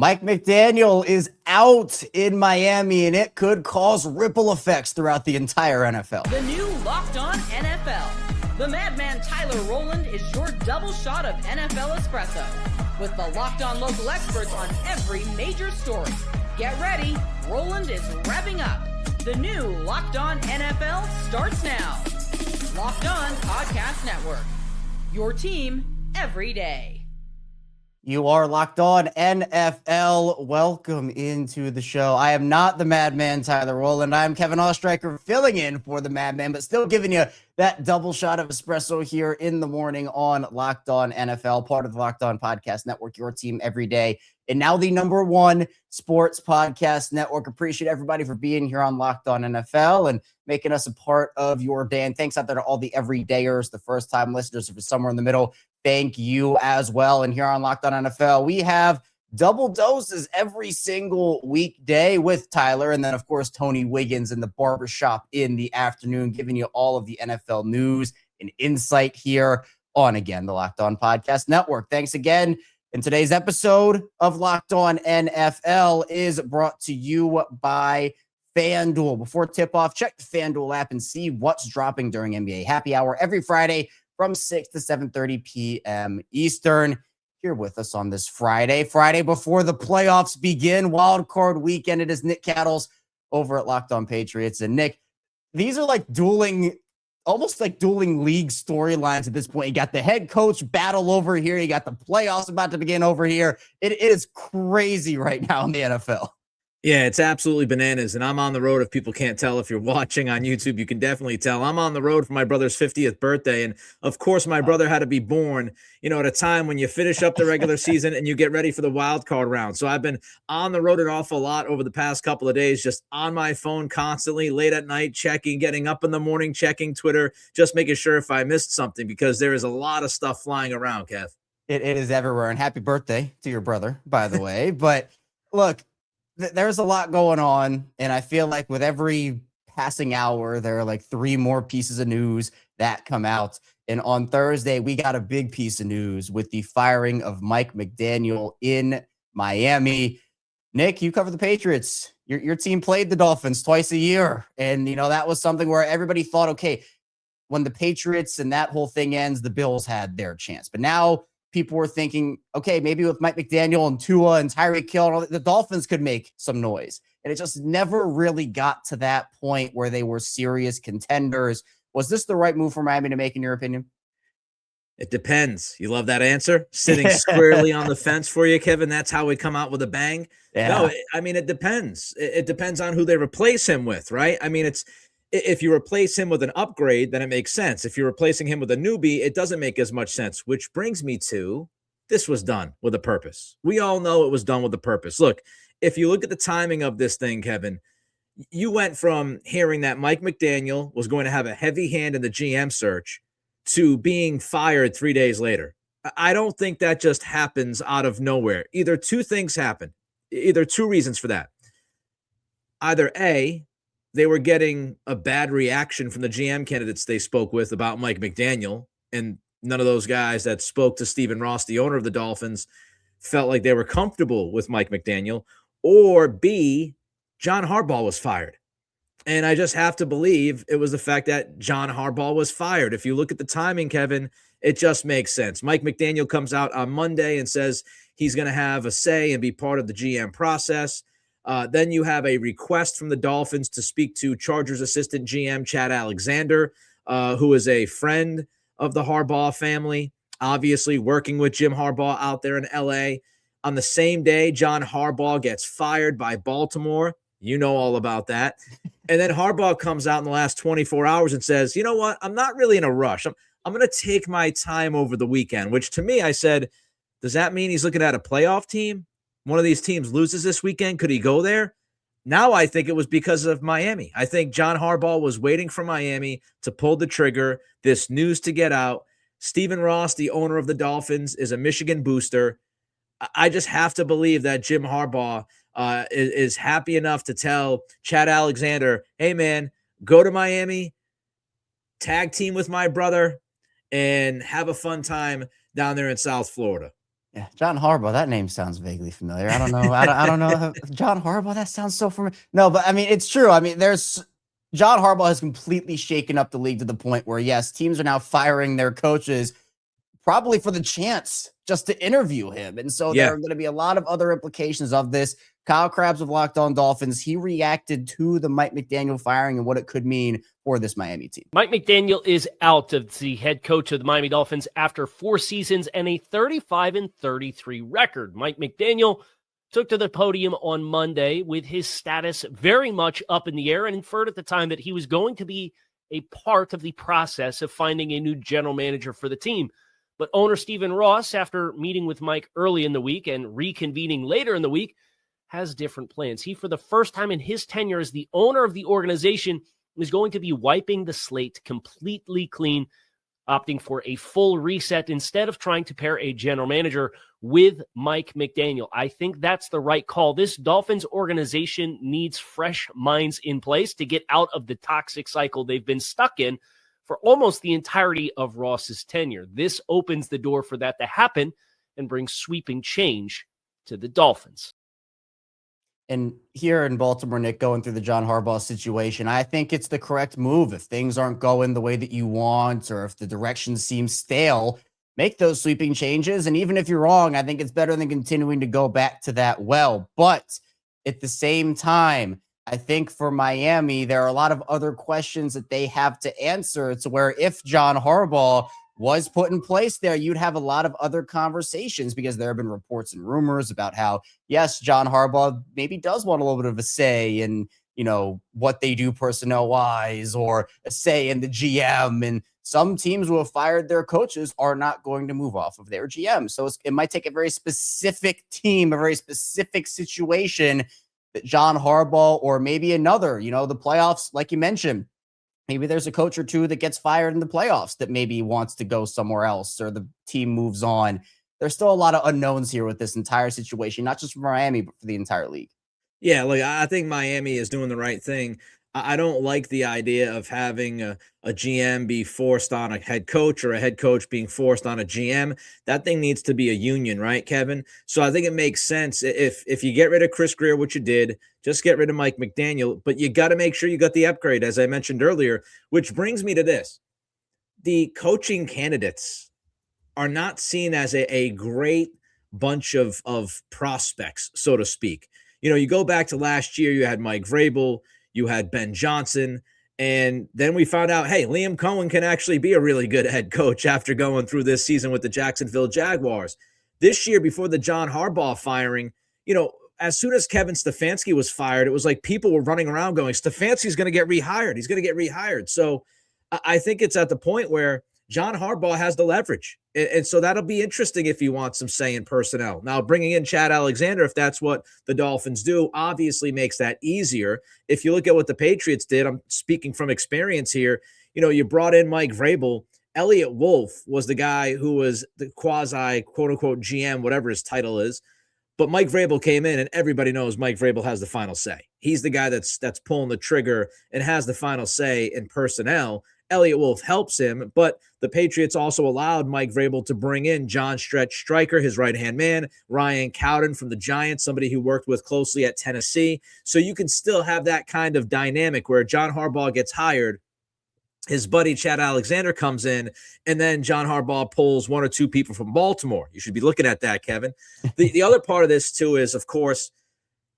Mike McDaniel is out in Miami, and it could cause ripple effects throughout the entire NFL. The new Locked On NFL. The madman Tyler Rowland is your double shot of NFL espresso, with the Locked On local experts on every major story. Get ready, Rowland is revving up. The new Locked On NFL starts now. Locked On Podcast Network. Your team every day. You are Locked On NFL. Welcome into the show. I am not the madman Tyler Rowland. I'm Kevin Ostreicher filling in for the madman, but still giving you that double shot of espresso here in the morning on Locked On NFL, part of the Locked On Podcast Network, your team every day. And now the number one sports podcast network. Appreciate everybody for being here on Locked On NFL and making us a part of your day. And thanks out there to all the everydayers, the first-time listeners, if you're somewhere in the middle. Thank you as well. And here on Locked On NFL, we have double doses every single weekday with Tyler. And then, of course, Tony Wiggins in the barbershop in the afternoon, giving you all of the NFL news and insight here on, again, the Locked On Podcast Network. Thanks again. And today's episode of Locked On NFL is brought to you by FanDuel. Before tip-off, check the FanDuel app and see what's dropping during NBA Happy Hour every Friday from 6 to 7:30 p.m. Eastern. Here with us on this Friday before the playoffs begin, wild card weekend. It is Nick Cattles over at Locked On Patriots. And Nick, these are like almost like dueling league storylines at this point. You got the head coach battle over here. You got the playoffs about to begin over here. It is crazy right now in the NFL. Yeah, it's absolutely bananas. And I'm on the road. If people can't tell, if you're watching on YouTube, you can definitely tell. I'm on the road for my brother's 50th birthday. And of course, my brother had to be born, at a time when you finish up the regular season and you get ready for the wild card round. So I've been on the road an awful lot over the past couple of days, just on my phone constantly, late at night, checking, getting up in the morning, checking Twitter, just making sure if I missed something, because there is a lot of stuff flying around, Kev. It is everywhere. And happy birthday to your brother, by the way. But look, there's a lot going on, and I feel like with every passing hour, there are like 3 more pieces of news that come out. And on Thursday, we got a big piece of news with the firing of Mike McDaniel in Miami. Nick, you cover the Patriots. Your team played the Dolphins twice a year, and that was something where everybody thought, okay, when the Patriots and that whole thing ends, the Bills had their chance. But now people were thinking, okay, maybe with Mike McDaniel and Tua and Tyreek Hill and all, the Dolphins could make some noise. And it just never really got to that point where they were serious contenders. Was this the right move for Miami to make, in your opinion? It depends. You love that answer? Sitting squarely on the fence for you, Kevin. That's how we come out with a bang. Yeah. No, it depends. It depends on who they replace him with, right? If you replace him with an upgrade, then it makes sense. If you're replacing him with a newbie, it doesn't make as much sense, which brings me to this was done with a purpose. We all know it was done with a purpose. Look, if you look at the timing of this thing, Kevin, you went from hearing that Mike McDaniel was going to have a heavy hand in the GM search to being fired 3 days later. I don't think that just happens out of nowhere. Either 2 things happen, either 2 reasons for that. Either A, they were getting a bad reaction from the GM candidates they spoke with about Mike McDaniel, and none of those guys that spoke to Stephen Ross, the owner of the Dolphins, felt like they were comfortable with Mike McDaniel. Or B, John Harbaugh was fired. And I just have to believe it was the fact that John Harbaugh was fired. If you look at the timing, Kevin, it just makes sense. Mike McDaniel comes out on Monday and says he's going to have a say and be part of the GM process. Then you have a request from the Dolphins to speak to Chargers assistant GM Chad Alexander, who is a friend of the Harbaugh family, obviously working with Jim Harbaugh out there in L.A. On the same day, John Harbaugh gets fired by Baltimore. You know all about that. And then Harbaugh comes out in the last 24 hours and says, you know what? I'm not really in a rush. I'm going to take my time over the weekend, which to me, I said, does that mean he's looking at a playoff team? One of these teams loses this weekend. Could he go there? Now I think it was because of Miami. I think John Harbaugh was waiting for Miami to pull the trigger, this news to get out. Stephen Ross, the owner of the Dolphins, is a Michigan booster. I just have to believe that Jim Harbaugh is happy enough to tell Chad Alexander, hey, man, go to Miami, tag team with my brother, and have a fun time down there in South Florida. Yeah, John Harbaugh. That name sounds vaguely familiar. I don't know. I don't know. John Harbaugh. That sounds so familiar. No, but I mean, it's true. I mean, John Harbaugh has completely shaken up the league to the point where, yes, teams are now firing their coaches probably for the chance just to interview him. And so there are going to be a lot of other implications of this. Kyle Krabs of Locked On Dolphins, he reacted to the Mike McDaniel firing and what it could mean for this Miami team. Mike McDaniel is out of the head coach of the Miami Dolphins after 4 seasons and a 35-33 record. Mike McDaniel took to the podium on Monday with his status very much up in the air and inferred at the time that he was going to be a part of the process of finding a new general manager for the team. But owner Stephen Ross, after meeting with Mike early in the week and reconvening later in the week, has different plans. He, for the first time in his tenure as the owner of the organization, is going to be wiping the slate completely clean, opting for a full reset instead of trying to pair a general manager with Mike McDaniel. I think that's the right call. This Dolphins organization needs fresh minds in place to get out of the toxic cycle they've been stuck in for almost the entirety of Ross's tenure. This opens the door for that to happen and brings sweeping change to the Dolphins. And here in Baltimore, Nick, going through the John Harbaugh situation, I think it's the correct move. If things aren't going the way that you want, or if the direction seems stale, make those sweeping changes. And even if you're wrong, I think it's better than continuing to go back to that well. But at the same time, I think for Miami, there are a lot of other questions that they have to answer. To where if John Harbaugh was put in place there, you'd have a lot of other conversations, because there have been reports and rumors about how, yes, John Harbaugh maybe does want a little bit of a say in, what they do personnel wise, or a say in the GM. And some teams who have fired their coaches are not going to move off of their GM. So it might take a very specific team, a very specific situation that John Harbaugh, or maybe another, the playoffs, like you mentioned, maybe there's a coach or two that gets fired in the playoffs that maybe wants to go somewhere else, or the team moves on. There's still a lot of unknowns here with this entire situation, not just for Miami, but for the entire league. Yeah, look, I think Miami is doing the right thing. I don't like the idea of having a GM be forced on a head coach, or a head coach being forced on a GM. That thing needs to be a union, right, Kevin? So I think it makes sense if you get rid of Chris Greer, which you did, just get rid of Mike McDaniel, but you got to make sure you got the upgrade, as I mentioned earlier, which brings me to this. The coaching candidates are not seen as a great bunch of prospects, so to speak. You go back to last year, you had Mike Vrabel, you had Ben Johnson, and then we found out, hey, Liam Cohen can actually be a really good head coach after going through this season with the Jacksonville Jaguars. This year, before the John Harbaugh firing, as soon as Kevin Stefanski was fired, it was like people were running around going, Stefanski's going to get rehired. He's going to get rehired. So I think it's at the point where John Harbaugh has the leverage. And so that'll be interesting if he wants some say in personnel. Now, bringing in Chad Alexander, if that's what the Dolphins do, obviously makes that easier. If you look at what the Patriots did, I'm speaking from experience here, you brought in Mike Vrabel. Elliott Wolf was the guy who was the quasi, quote-unquote, GM, whatever his title is. But Mike Vrabel came in, and everybody knows Mike Vrabel has the final say. He's the guy that's pulling the trigger and has the final say in personnel. Elliott Wolf helps him, but the Patriots also allowed Mike Vrabel to bring in John Stretch Stryker, his right-hand man, Ryan Cowden from the Giants, somebody who worked with closely at Tennessee. So you can still have that kind of dynamic where John Harbaugh gets hired, his buddy Chad Alexander comes in, and then John Harbaugh pulls 1 or 2 people from Baltimore. You should be looking at that, Kevin. The other part of this, too, is, of course,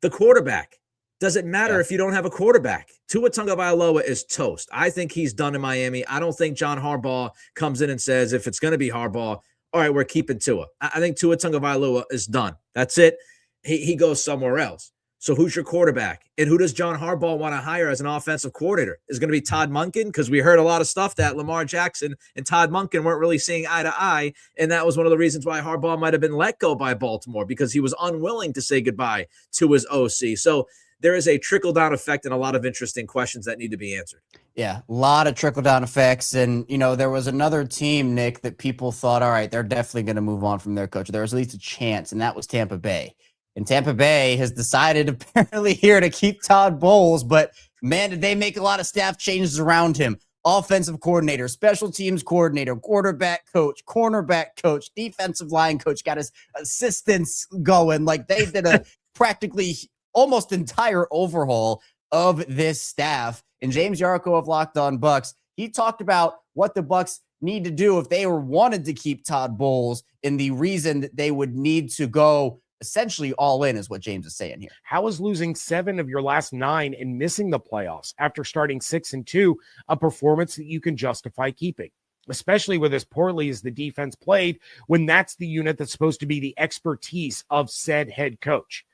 the quarterback. Does it matter if you don't have a quarterback? Tua Tagovailoa is toast. I think he's done in Miami. I don't think John Harbaugh comes in and says, if it's going to be Harbaugh, all right, we're keeping Tua. I think Tua Tagovailoa is done. That's it. He goes somewhere else. So who's your quarterback? And who does John Harbaugh want to hire as an offensive coordinator? Is it going to be Todd Monken? Because we heard a lot of stuff that Lamar Jackson and Todd Monken weren't really seeing eye to eye. And that was one of the reasons why Harbaugh might have been let go by Baltimore, because he was unwilling to say goodbye to his OC. So there is a trickle-down effect and a lot of interesting questions that need to be answered. Yeah, a lot of trickle-down effects. And, there was another team, Nick, that people thought, all right, they're definitely going to move on from their coach. There was at least a chance, and that was Tampa Bay. And Tampa Bay has decided apparently here to keep Todd Bowles, but man, did they make a lot of staff changes around him. offensive coordinator, special teams coordinator, quarterback coach, cornerback coach, defensive line coach, got his assistants going. Like they did a practically almost entire overhaul of this staff. And James Yarko of Locked On Bucs, he talked about what the Bucs need to do if they wanted to keep Todd Bowles, and the reason that they would need to go essentially all in is what James is saying here. How is losing 7 of your last 9 and missing the playoffs after starting 6-2 a performance that you can justify keeping, especially with as poorly as the defense played, when that's the unit that's supposed to be the expertise of said head coach?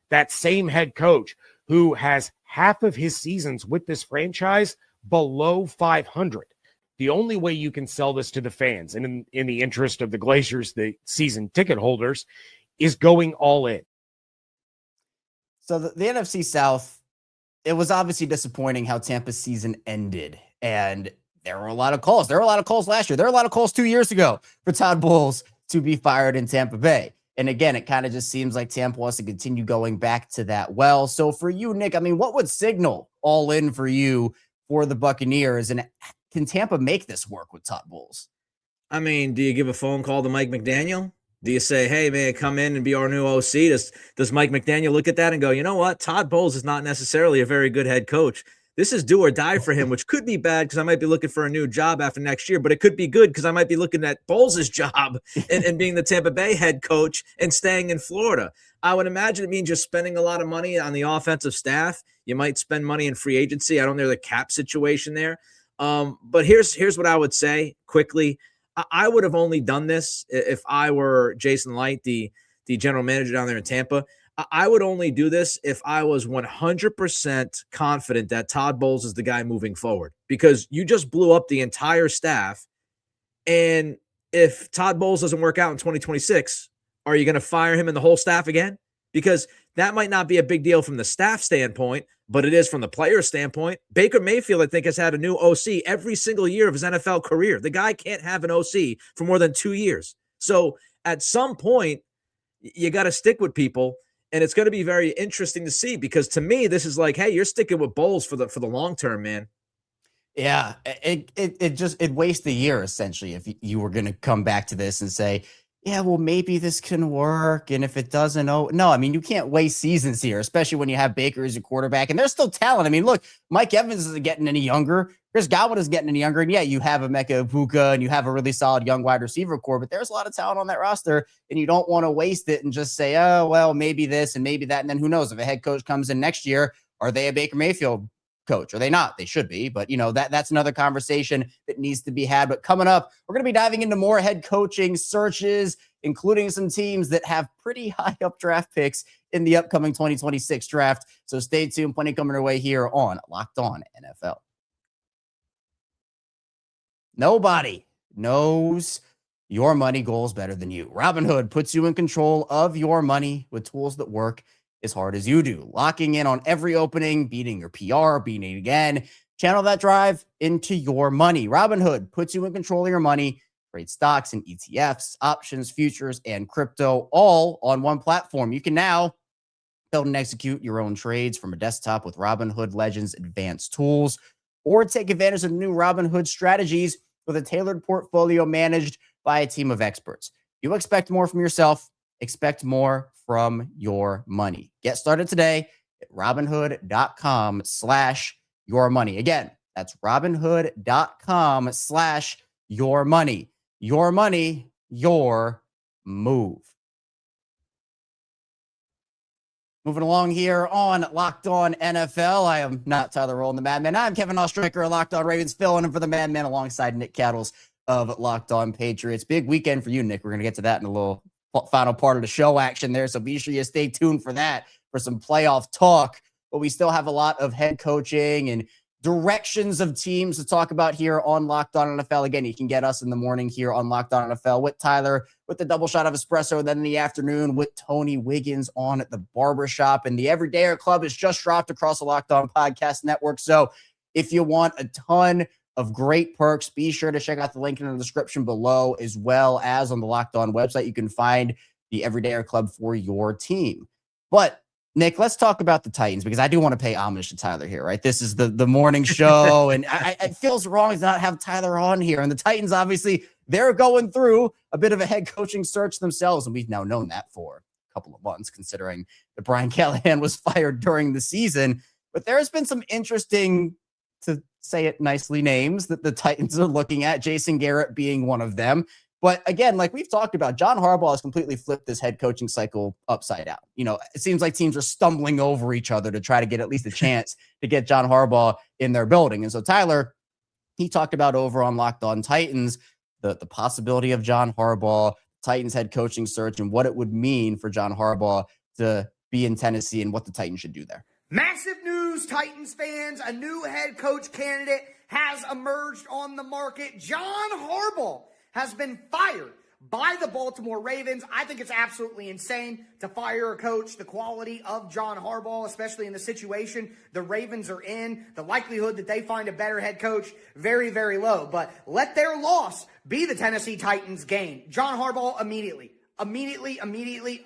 That same head coach who has half of his seasons with this franchise below 500. The only way you can sell this to the fans, and in the interest of the Glaciers, the season ticket holders, is going all in. So the NFC South, it was obviously disappointing how Tampa's season ended. And there were a lot of calls. There were a lot of calls last year. There were a lot of calls 2 years ago for Todd Bowles to be fired in Tampa Bay. And again, it kind of just seems like Tampa wants to continue going back to that well. So for you, Nick, I mean, what would signal all in for you for the Buccaneers? And can Tampa make this work with Todd Bowles? I mean, do you give a phone call to Mike McDaniel? Do you say, hey, may I come in and be our new OC? Does Mike McDaniel look at that and go, you know what? Todd Bowles is not necessarily a very good head coach. This is do or die for him, which could be bad because I might be looking for a new job after next year, but it could be good because I might be looking at Bowles' job and being the Tampa Bay head coach and staying in Florida. I would imagine it means you're spending a lot of money on the offensive staff. You might spend money in free agency. I don't know the cap situation there. But here's what I would say quickly. I would have only done this if I were Jason Light, the general manager down there in Tampa. I would only do this if I was 100% confident that Todd Bowles is the guy moving forward, because you just blew up the entire staff. And if Todd Bowles doesn't work out in 2026, are you going to fire him and the whole staff again? Because that might not be a big deal from the staff standpoint, but it is from the player standpoint. Baker Mayfield, I think, has had a new OC every single year of his NFL career. The guy can't have an OC for more than 2 years. So at some point, you got to stick with people, and it's going to be very interesting to see, because to me, this is like, hey, you're sticking with Bowles for the long term, man. Yeah, it wastes the year essentially if you were going to come back to this and say, yeah, well, maybe this can work. And if it doesn't, no, I mean, you can't waste seasons here, especially when you have Baker as your quarterback and there's still talent. I mean, look, Mike Evans isn't getting any younger. Chris Godwin is getting any younger. And yeah, you have Emeka Ibuka and you have a really solid young wide receiver core, but there's a lot of talent on that roster and you don't want to waste it and just say, oh, well, maybe this and maybe that. And then who knows if a head coach comes in next year, are they a Baker Mayfield coach? Are they not? They should be, but that's another conversation that needs to be had. But coming up, we're going to be diving into more head coaching searches, including some teams that have pretty high up draft picks in the upcoming 2026 draft. So stay tuned. Plenty coming our way here on Locked On NFL. Nobody knows your money goals better than you. Robinhood puts you in control of your money with tools that work as hard as you do. Locking in on every opening, beating your PR, beating it again. Channel that drive into your money. Robinhood puts you in control of your money. Trade stocks and ETFs, options, futures, and crypto all on one platform. You can now build and execute your own trades from a desktop with Robinhood Legends advanced tools, or take advantage of new Robinhood strategies with a tailored portfolio managed by a team of experts. You expect more from yourself, expect more from your money. Get started today at Robinhood.com/yourmoney. Again, that's Robinhood.com/yourmoney. Your money, your move. Moving along here on Locked On NFL. I am not Tyler Rowland, the Madman. I'm Kevin Oestreicher of Locked On Ravens, filling in for the Madman alongside Nick Cattles of Locked On Patriots. Big weekend for you, Nick. We're going to get to that in a little final part of the show action there, so be sure you stay tuned for that, for some playoff talk. But we still have a lot of head coaching and directions of teams to talk about here on Locked On NFL. Again, you can get us in the morning here on Locked On NFL with Tyler, with the double shot of espresso, then in the afternoon with Tony Wiggins on at the barbershop. And the Everydayer Club has just dropped across the Locked On Podcast Network. So if you want a ton of great perks, be sure to check out the link in the description below, as well as on the Locked On website. You can find the Everydayer Club for your team. But Nick, let's talk about the Titans because I do want to pay homage to Tyler here, right? This is the morning show, and it feels wrong to not have Tyler on here. And the Titans, obviously, they're going through a bit of a head coaching search themselves, and we've now known that for a couple of months, considering that Brian Callahan was fired during the season. But there has been some interesting, to say it nicely, names that the Titans are looking at, Jason Garrett being one of them. But again, like we've talked about, John Harbaugh has completely flipped this head coaching cycle upside down. You know, it seems like teams are stumbling over each other to try to get at least a chance to get John Harbaugh in their building. And so Tyler, he talked about over on Locked On Titans, the possibility of John Harbaugh, Titans head coaching search, and what it would mean for John Harbaugh to be in Tennessee and what the Titans should do there. Massive news, Titans fans. A new head coach candidate has emerged on the market. John Harbaugh has been fired by the Baltimore Ravens. I think it's absolutely insane to fire a coach the quality of John Harbaugh, especially in the situation the Ravens are in. The likelihood that they find a better head coach, very, very low. But let their loss be the Tennessee Titans' gain. John Harbaugh immediately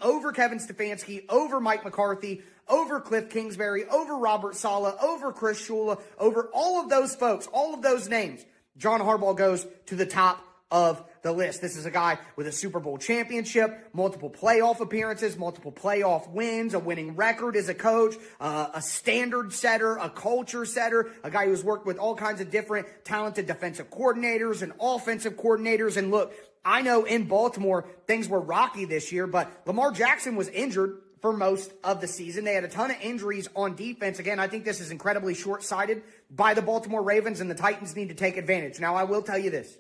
over Kevin Stefanski, over Mike McCarthy, over Cliff Kingsbury, over Robert Saleh, over Chris Shula, over all of those folks, all of those names. John Harbaugh goes to the top of the list. This is a guy with a Super Bowl championship, multiple playoff appearances, multiple playoff wins, a winning record as a coach, a standard setter, a culture setter, a guy who's worked with all kinds of different talented defensive coordinators and offensive coordinators. And look, I know in Baltimore, things were rocky this year, but Lamar Jackson was injured for most of the season. They had a ton of injuries on defense. Again, I think this is incredibly short-sighted by the Baltimore Ravens, and the Titans need to take advantage. Now, I will tell you this.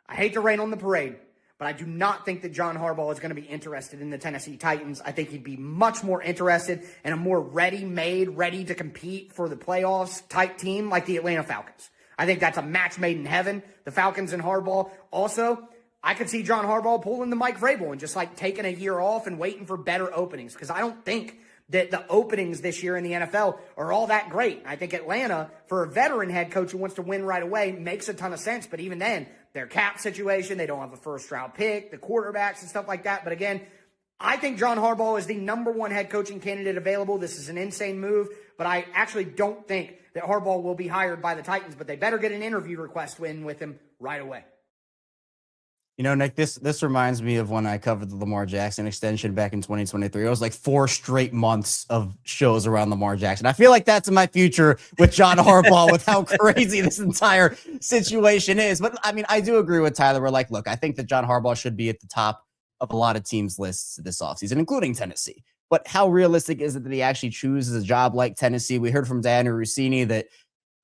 I hate to rain on the parade, but I do not think that John Harbaugh is going to be interested in the Tennessee Titans. I think he'd be much more interested in a more ready-made, ready-to-compete for the playoffs type team like the Atlanta Falcons. I think that's a match made in heaven, the Falcons and Harbaugh. Also, I could see John Harbaugh pulling the Mike Vrabel and just like taking a year off and waiting for better openings, because I don't think that the openings this year in the NFL are all that great. I think Atlanta, for a veteran head coach who wants to win right away, makes a ton of sense. But even then, their cap situation, they don't have a first-round pick, the quarterbacks and stuff like that. But again, I think John Harbaugh is the number one head coaching candidate available. This is an insane move, but I actually don't think that Harbaugh will be hired by the Titans, but they better get an interview request in with him right away. You know, Nick, this reminds me of when I covered the Lamar Jackson extension back in 2023. It was like 4 straight months of shows around Lamar Jackson. I feel like that's in my future with John Harbaugh, with how crazy this entire situation is. But I mean, I do agree with Tyler. We're like, look, I think that John Harbaugh should be at the top of a lot of teams' lists this offseason, including Tennessee. But how realistic is it that he actually chooses a job like Tennessee? We heard from Diana Rossini that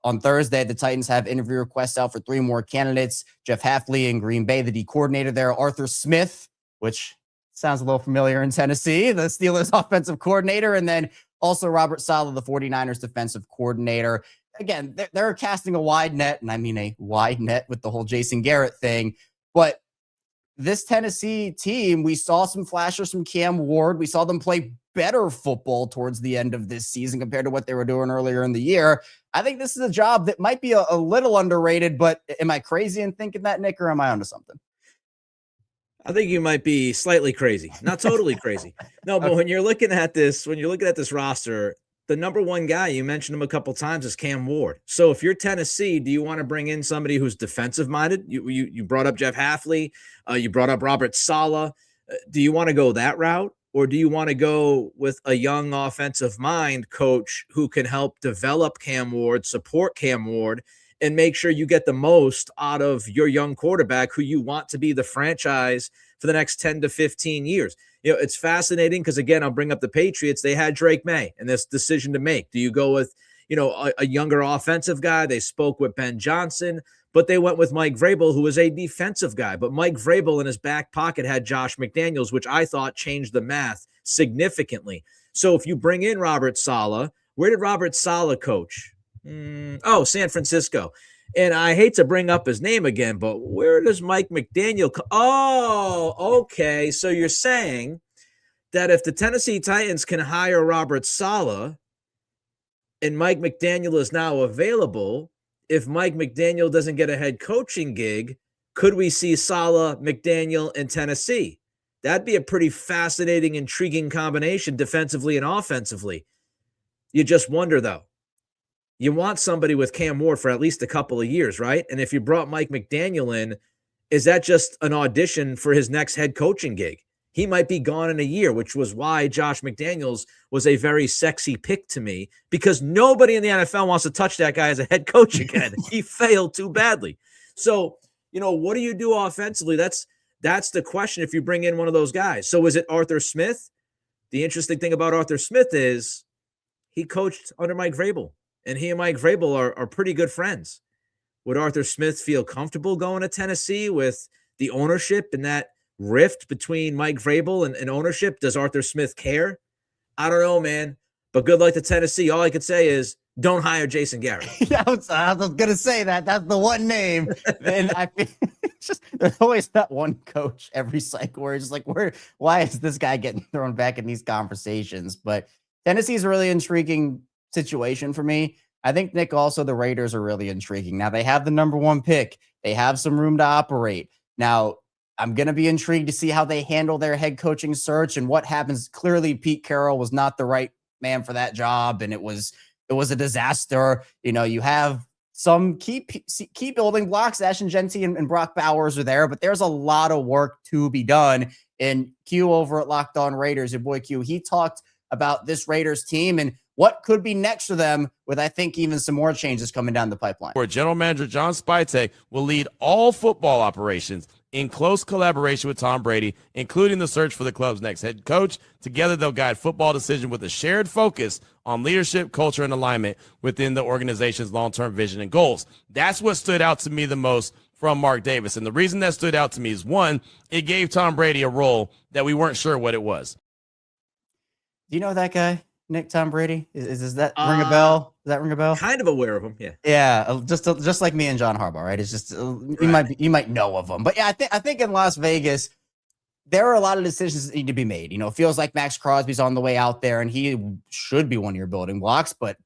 on Thursday, the Titans have interview requests out for 3 more candidates. Jeff Hafley in Green Bay, the D coordinator there. Arthur Smith, which sounds a little familiar in Tennessee, the Steelers offensive coordinator. And then also Robert Saleh, the 49ers defensive coordinator. Again, they're casting a wide net, and I mean a wide net with the whole Jason Garrett thing. But this Tennessee team, we saw some flashes from Cam Ward. We saw them play better football towards the end of this season compared to what they were doing earlier in the year. I think this is a job that might be a little underrated, but am I crazy in thinking that, Nick, or am I onto something? I think you might be slightly crazy, not totally crazy. No, but when you're looking at this roster, the number one guy, you mentioned him a couple times, is Cam Ward. So if you're Tennessee, do you want to bring in somebody who's defensive minded? You brought up Jeff Hafley, you brought up Robert Saleh. Do you want to go that route? Or do you want to go with a young offensive mind coach who can help develop Cam Ward, support Cam Ward, and make sure you get the most out of your young quarterback who you want to be the franchise for the next 10 to 15 years? You know, it's fascinating because, again, I'll bring up the Patriots. They had Drake May and this decision to make. Do you go with, a younger offensive guy? They spoke with Ben Johnson, but they went with Mike Vrabel, who was a defensive guy. But Mike Vrabel in his back pocket had Josh McDaniels, which I thought changed the math significantly. So if you bring in Robert Saleh, where did Robert Saleh coach? San Francisco. And I hate to bring up his name again, but where does Mike McDaniel okay. So you're saying that if the Tennessee Titans can hire Robert Saleh and Mike McDaniel is now available, if Mike McDaniel doesn't get a head coaching gig, could we see Saleh, McDaniel in Tennessee? That'd be a pretty fascinating, intriguing combination defensively and offensively. You just wonder, though. You want somebody with Cam Ward for at least a couple of years, right? And if you brought Mike McDaniel in, is that just an audition for his next head coaching gig? He might be gone in a year, which was why Josh McDaniels was a very sexy pick to me, because nobody in the NFL wants to touch that guy as a head coach again. He failed too badly. So, what do you do offensively? That's the question if you bring in one of those guys. So is it Arthur Smith? The interesting thing about Arthur Smith is he coached under Mike Vrabel, and he and Mike Vrabel are pretty good friends. Would Arthur Smith feel comfortable going to Tennessee with the ownership and that rift between Mike Vrabel and ownership? Does Arthur Smith care? I don't know, man. But good luck to Tennessee. All I could say is don't hire Jason Garrett. I was going to say that. That's the one name. And I feel it's just there's always that one coach every cycle where it's just like, why is this guy getting thrown back in these conversations? But Tennessee's a really intriguing situation for me. I think, Nick, also the Raiders are really intriguing. Now, they have the number 1 pick. They have some room to operate. Now, I'm going to be intrigued to see how they handle their head coaching search and what happens. Clearly, Pete Carroll was not the right man for that job, and it was a disaster. You have some key building blocks. Ashton Genty and Brock Bowers are there, but there's a lot of work to be done. And Q over at Locked On Raiders, your boy Q, he talked about this Raiders team and what could be next for them with, I think, even some more changes coming down the pipeline. Where General Manager John Spytek will lead all football operations in close collaboration with Tom Brady, including the search for the club's next head coach. Together, they'll guide football decisions with a shared focus on leadership, culture, and alignment within the organization's long-term vision and goals. That's what stood out to me the most from Mark Davis. And the reason that stood out to me is, one, it gave Tom Brady a role that we weren't sure what it was. Do you know that guy, Nick? Tom Brady? Is that ring a bell? Does that ring a bell? Kind of aware of him, yeah. Yeah, just like me and John Harbaugh, right? It's just you might know of him, but yeah, I think in Las Vegas there are a lot of decisions that need to be made. It feels like Max Crosby's on the way out there, and he should be one of your building blocks, but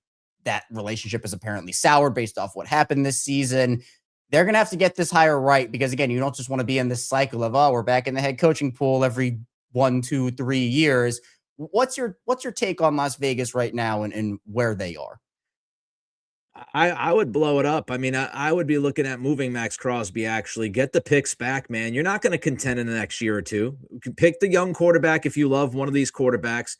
that relationship is apparently soured based off what happened this season. They're gonna have to get this hire right because, again, you don't just want to be in this cycle of we're back in the head coaching pool every 1, 2, 3 years. What's your take on Las Vegas right now and where they are? I would blow it up. I mean, I would be looking at moving Max Crosby, actually. Get the picks back, man. You're not going to contend in the next year or two. You can pick the young quarterback if you love one of these quarterbacks.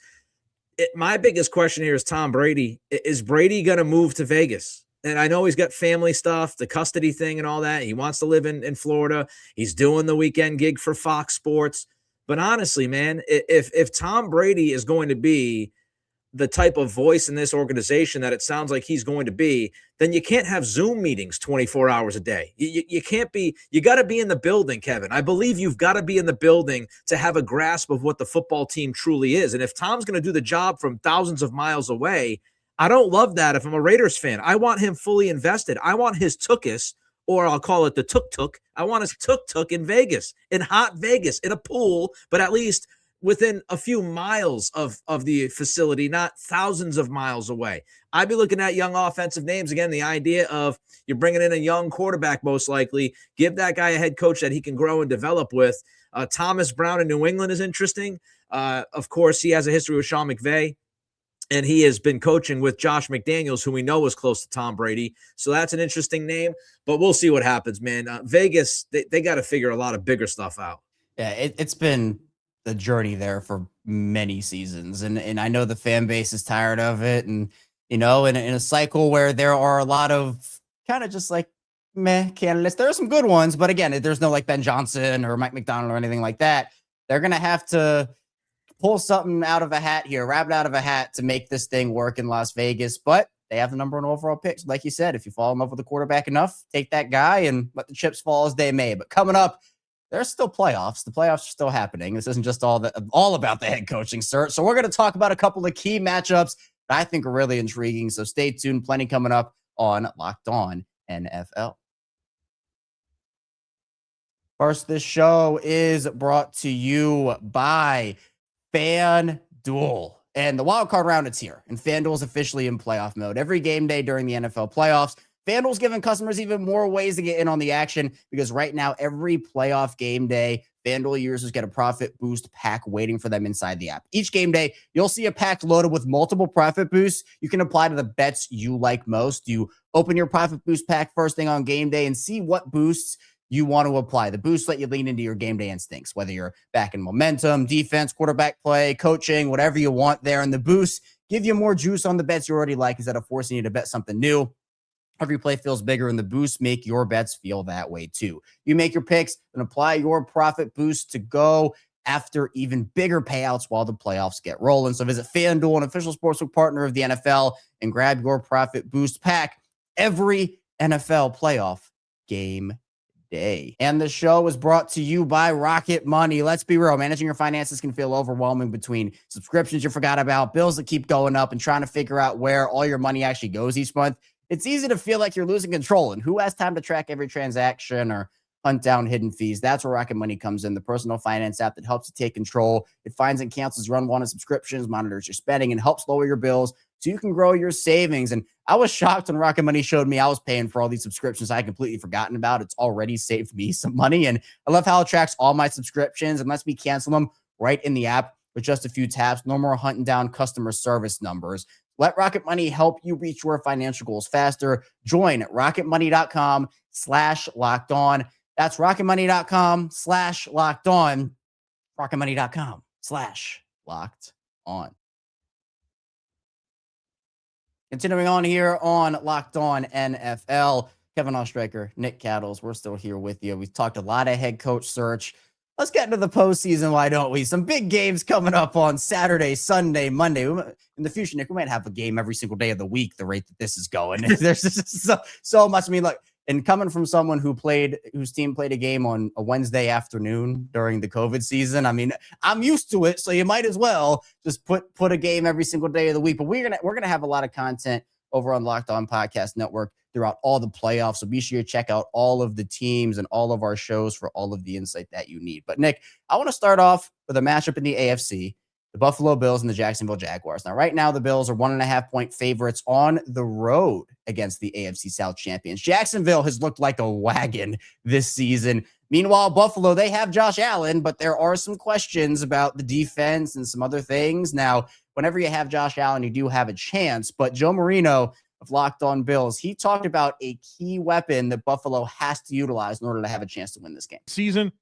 My biggest question here is Tom Brady. Is Brady going to move to Vegas? And I know he's got family stuff, the custody thing and all that. He wants to live in Florida. He's doing the weekend gig for Fox Sports. But honestly, man, if Tom Brady is going to be the type of voice in this organization that it sounds like he's going to be, then you can't have Zoom meetings 24 hours a day. You can't be, you got to be in the building, Kevin. I believe you've got to be in the building to have a grasp of what the football team truly is. And if Tom's going to do the job from thousands of miles away, I don't love that if I'm a Raiders fan. I want him fully invested. I want his tookus, or I'll call it the tuk-tuk. I want his tuk-tuk in Vegas, in hot Vegas, in a pool, but at least within a few miles of the facility, not thousands of miles away. I'd be looking at young offensive names. Again, the idea of you're bringing in a young quarterback, most likely. Give that guy a head coach that he can grow and develop with. Thomas Brown in New England is interesting. Of course, he has a history with Sean McVay. And he has been coaching with Josh McDaniels, who we know is close to Tom Brady. So that's an interesting name, but we'll see what happens, man. Vegas, they got to figure a lot of bigger stuff out. Yeah, it's been the journey there for many seasons. And I know the fan base is tired of it. And, in a cycle where there are a lot of kind of just like meh candidates. There are some good ones, but again, there's no like Ben Johnson or Mike McDaniel or anything like that. They're going to have to pull something out of a hat here, rabbit out of a hat to make this thing work in Las Vegas. But they have the number 1 overall picks. Like you said, if you fall in love with the quarterback enough, take that guy and let the chips fall as they may. But coming up, there's still playoffs. The playoffs are still happening. This isn't just all about the head coaching search. So we're going to talk about a couple of key matchups that I think are really intriguing. So stay tuned. Plenty coming up on Locked On NFL. First, this show is brought to you by FanDuel. And the wild card round, it's here. And FanDuel is officially in playoff mode. Every game day during the NFL playoffs, FanDuel's giving customers even more ways to get in on the action because right now, every playoff game day, FanDuel users get a profit boost pack waiting for them inside the app. Each game day, you'll see a pack loaded with multiple profit boosts you can apply to the bets you like most. You open your profit boost pack first thing on game day and see what boosts you want to apply. The boosts let you lean into your game day instincts, whether you're back in momentum, defense, quarterback play, coaching, whatever you want there. And the boosts give you more juice on the bets you already like instead of forcing you to bet something new. Every play feels bigger, and the boosts make your bets feel that way too. You make your picks and apply your profit boost to go after even bigger payouts while the playoffs get rolling. So visit FanDuel, an official sportsbook partner of the NFL, and grab your profit boost pack every NFL playoff game day. And the show is brought to you by Rocket Money. Let's be real, managing your finances can feel overwhelming between subscriptions you forgot about, bills that keep going up, and trying to figure out where all your money actually goes each month. It's easy to feel like you're losing control, and who has time to track every transaction or hunt down hidden fees? That's where Rocket Money comes in, the personal finance app that helps you take control. It finds and cancels your unwanted subscriptions, monitors your spending, and helps lower your bills so you can grow your savings. And I was shocked when Rocket Money showed me I was paying for all these subscriptions I had completely forgotten about. It's already saved me some money, and I love how it tracks all my subscriptions and lets me cancel them right in the app with just a few taps. No more hunting down customer service numbers. Let Rocket Money help you reach your financial goals faster. Join rocketmoney.com/lockedon. That's rocketmoney.com/lockedon. rocketmoney.com/lockedon. Continuing on here on Locked On NFL, Kevin Oestreicher, Nick Cattles, we're still here with you. We've talked a lot of head coach search. Let's get into the postseason, why don't we? Some big games coming up on Saturday, Sunday, Monday. In the future, Nick, we might have a game every single day of the week, the rate that this is going. There's just so much. I mean, look, and coming from someone whose team played a game on a Wednesday afternoon during the COVID season, I mean, I'm used to it, so you might as well just put a game every single day of the week. But we're gonna have a lot of content over on Locked On Podcast Network throughout all the playoffs. So be sure to check out all of the teams and all of our shows for all of the insight that you need. But Nick, I want to start off with a matchup in the AFC, the Buffalo Bills and the Jacksonville Jaguars. Now, right now, the Bills are 1.5-point favorites on the road against the AFC South champions. Jacksonville has looked like a wagon this season. Meanwhile, Buffalo, they have Josh Allen, but there are some questions about the defense and some other things. Now, whenever you have Josh Allen, you do have a chance, but Joe Marino of Locked On Bills, he talked about a key weapon that Buffalo has to utilize in order to have a chance to win this game. Season,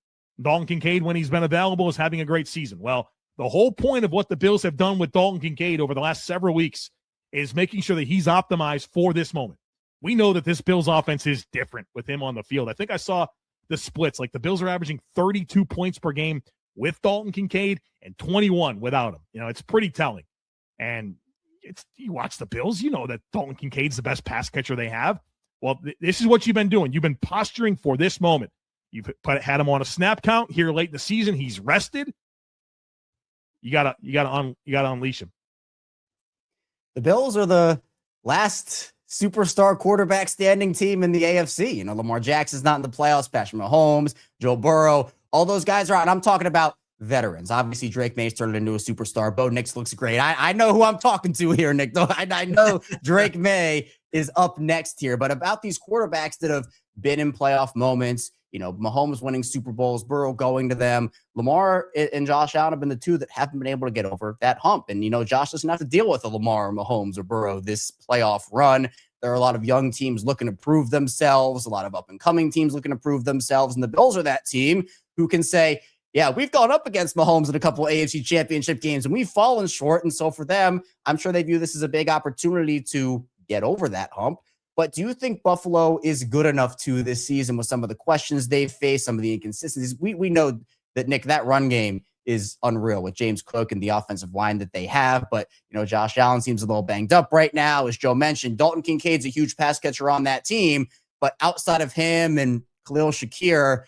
Dalton Kincaid, when he's been available, is having a great season. Well, the whole point of what the Bills have done with Dalton Kincaid over the last several weeks is making sure that he's optimized for this moment. We know that this Bills offense is different with him on the field. I think I saw the splits. Like, the Bills are averaging 32 points per game with Dalton Kincaid and 21 without him. You know, it's pretty telling. And you watch the Bills, you know that Dalton Kincaid's the best pass catcher they have. Well, this is what you've been doing. You've been posturing for this moment. You've had him on a snap count here late in the season. He's rested. You gotta unleash him. The Bills are the last superstar quarterback standing team in the AFC. You know, Lamar Jackson's not in the playoffs. Patrick Mahomes, Joe Burrow, all those guys are out. And I'm talking about veterans. Obviously, Drake May's turned into a superstar. Bo Nix looks great. I know who I'm talking to here, Nick. Though I know Drake May is up next here. But about these quarterbacks that have been in playoff moments, you know, Mahomes winning Super Bowls, Burrow going to them. Lamar and Josh Allen have been the two that haven't been able to get over that hump. And, you know, Josh doesn't have to deal with a Lamar or Mahomes or Burrow this playoff run. There are a lot of young teams looking to prove themselves, a lot of up-and-coming teams looking to prove themselves. And the Bills are that team who can say, yeah, we've gone up against Mahomes in a couple of AFC championship games, and we've fallen short. And so for them, I'm sure they view this as a big opportunity to get over that hump. But do you think Buffalo is good enough to this season with some of the questions they've faced, some of the inconsistencies? We know that, Nick, that run game is unreal with James Cook and the offensive line that they have. But, you know, Josh Allen seems a little banged up right now. As Joe mentioned, Dalton Kincaid's a huge pass catcher on that team. But outside of him and Khalil Shakir,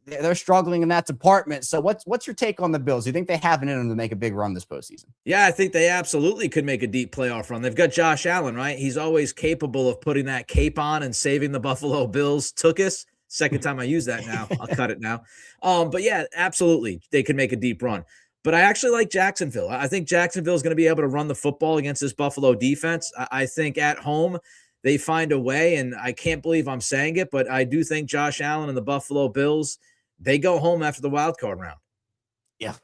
they're struggling in that department. So what's your take on the Bills? Do you think they have it in them to make a big run this postseason? Yeah, I think they absolutely could make a deep playoff run. They've got Josh Allen, right? He's always capable of putting that cape on and saving the Buffalo Bills. Took us. Second time I use that now. I'll cut it now. But yeah, absolutely. They could make a deep run. But I actually like Jacksonville. I think Jacksonville is going to be able to run the football against this Buffalo defense. I think at home, they find a way, and I can't believe I'm saying it, but I do think Josh Allen and the Buffalo Bills, they go home after the wild card round. Yeah.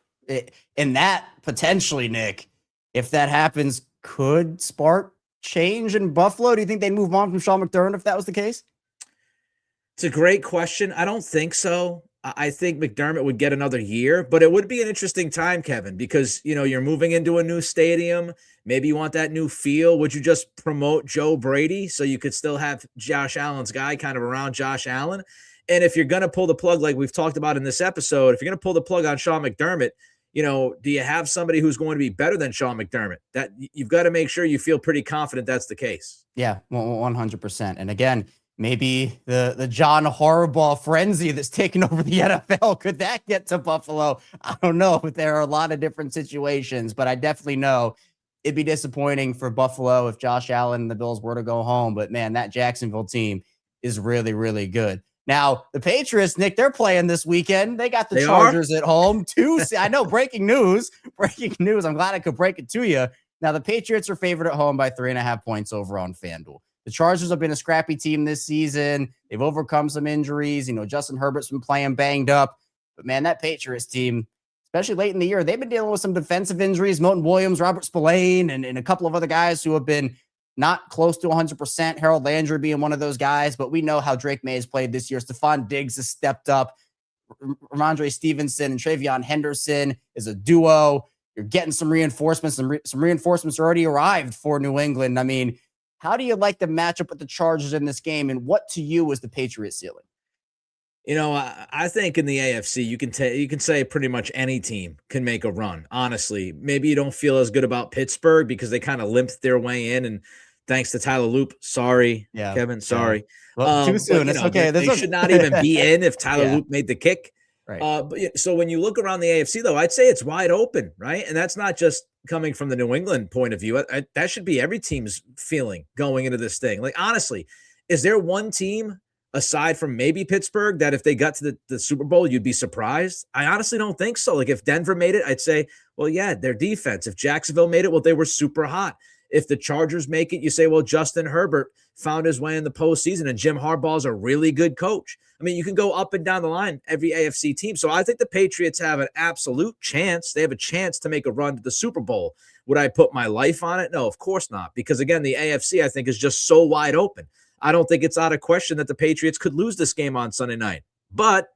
And that potentially, Nick, if that happens, could spark change in Buffalo. Do you think they'd move on from Sean McDermott if that was the case? It's a great question. I don't think so. I think McDermott would get another year, but it would be an interesting time, Kevin, because, you're moving into a new stadium. Maybe you want that new feel. Would you just promote Joe Brady so you could still have Josh Allen's guy kind of around Josh Allen? And if you're going to pull the plug, like we've talked about in this episode, if you're going to pull the plug on Sean McDermott, do you have somebody who's going to be better than Sean McDermott? That you've got to make sure you feel pretty confident that's the case. Yeah, 100%. And again, maybe the John Harbaugh frenzy that's taken over the NFL, could that get to Buffalo? I don't know, but there are a lot of different situations, but I definitely know it'd be disappointing for Buffalo if Josh Allen and the Bills were to go home. But man, that Jacksonville team is really, really good. Now, the Patriots, Nick, they're playing this weekend. They got the Chargers at home. I know, breaking news. I'm glad I could break it to you. Now, the Patriots are favored at home by 3.5 points over on FanDuel. The Chargers have been a scrappy team this season. They've overcome some injuries. Justin Herbert's been playing banged up. But, man, that Patriots team, especially late in the year, they've been dealing with some defensive injuries. Moton Williams, Robert Spillane, and a couple of other guys who have been not close to 100%. Harold Landry being one of those guys. But we know how Drake May has played this year. Stephon Diggs has stepped up. Ramondre Stevenson and Travion Henderson is a duo. You're getting some reinforcements, and some reinforcements already arrived for New England. I mean, how do you like the matchup with the Chargers in this game, and what to you is the Patriots ceiling? I think in the AFC, you can say pretty much any team can make a run. Honestly, maybe you don't feel as good about Pittsburgh because they kind of limped their way in, and thanks to Tyler Loop, sorry, Kevin, sorry. Yeah. Well, too soon. It's okay. They should not even be in if Tyler Loop made the kick. Right. But so when you look around the AFC, though, I'd say it's wide open, right? And that's not just coming from the New England point of view. That should be every team's feeling going into this thing. Like, honestly, is there one team aside from maybe Pittsburgh that if they got to the Super Bowl, you'd be surprised? I honestly don't think so. Like, if Denver made it, I'd say, well, yeah, their defense. If Jacksonville made it, well, they were super hot. If the Chargers make it, you say, well, Justin Herbert found his way in the postseason, and Jim Harbaugh is a really good coach. I mean, you can go up and down the line, every AFC team. So I think the Patriots have an absolute chance. They have a chance to make a run to the Super Bowl. Would I put my life on it? No, of course not. Because, again, the AFC, I think, is just so wide open. I don't think it's out of question that the Patriots could lose this game on Sunday night. But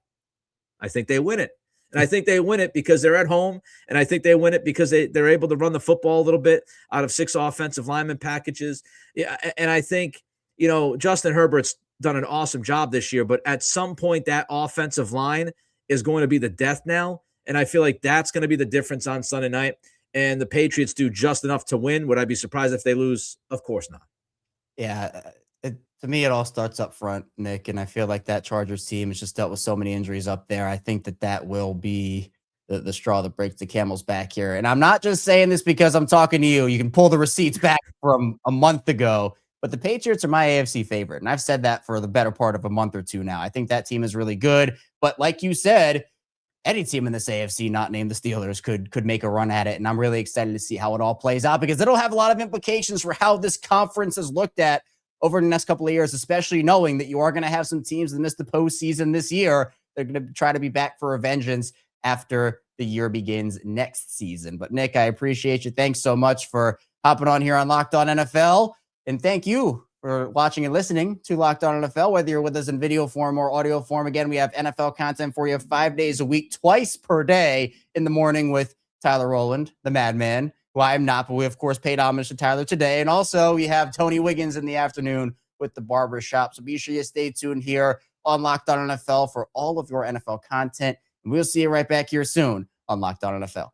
I think they win it. And I think they win it because they're at home. And I think they win it because they're able to run the football a little bit out of 6 offensive lineman packages. Yeah, and I think, Justin Herbert's done an awesome job this year. But at some point, that offensive line is going to be the death knell. And I feel like that's going to be the difference on Sunday night. And the Patriots do just enough to win. Would I be surprised if they lose? Of course not. Yeah. To me, it all starts up front, Nick, and I feel like that Chargers team has just dealt with so many injuries up there. I think that will be the straw that breaks the camel's back here. And I'm not just saying this because I'm talking to you. You can pull the receipts back from a month ago, but the Patriots are my AFC favorite, and I've said that for the better part of a month or two now. I think that team is really good, but like you said, any team in this AFC not named the Steelers could make a run at it, and I'm really excited to see how it all plays out because it'll have a lot of implications for how this conference is looked at over the next couple of years, especially knowing that you are going to have some teams that missed the postseason this year. They're going to try to be back for a vengeance after the year begins next season. But Nick, I appreciate you. Thanks so much for hopping on here on Locked On NFL. And thank you for watching and listening to Locked On NFL, whether you're with us in video form or audio form. Again, we have NFL content for you 5 days a week, twice per day in the morning with Tyler Rowland, the madman. Well, I'm not, but we, of course, paid homage to Tyler today. And also, we have Tony Wiggins in the afternoon with the Barbershop. So be sure you stay tuned here on Locked On NFL for all of your NFL content. And we'll see you right back here soon on Locked On NFL.